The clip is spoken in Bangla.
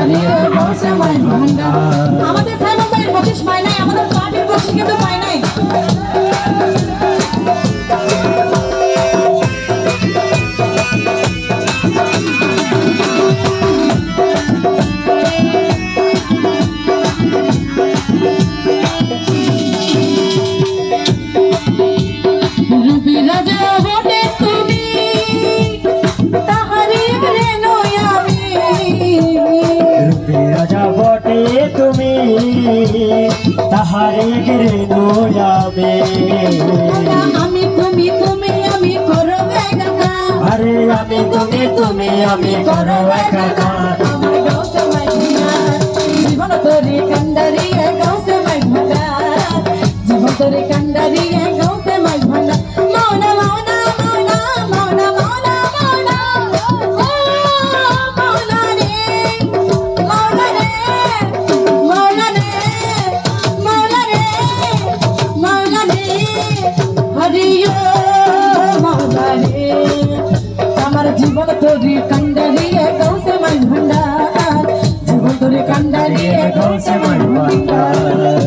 কান্ডারি গৌসে মাই ভান্ডার। আমাদের ফাইনাল বাড়ির বকশিশ পায় নাই, আমাদের পার্টির বকশিশ কিন্তু পায় নাই। তুমি তাহারে গিরে নোয়াবে আমি তুমি তুমি আমি করো একাকার। আরে আমি তুমি আমি করো একাকার। আমার গৌসে মাই ভান্ডার, জীবন তোরে কান্ডারি গৌসে মাই ভান্ডার, জীবন তোরে কান্ডারি গৌসে মাই ভান্ডার। মৌনা মৌনা মৌনা মৌনা মৌনা মৌনা ও মৌনা রে মৌনা রে মৌনা রে মৌনা রে মৌনা রে হরিও মৌনা রে। আমার জীবন তোরে কান্ডারি গৌসে মাই ভান্ডার, জীবন তোরে কান্ডারি গৌসে মাই ভান্ডার।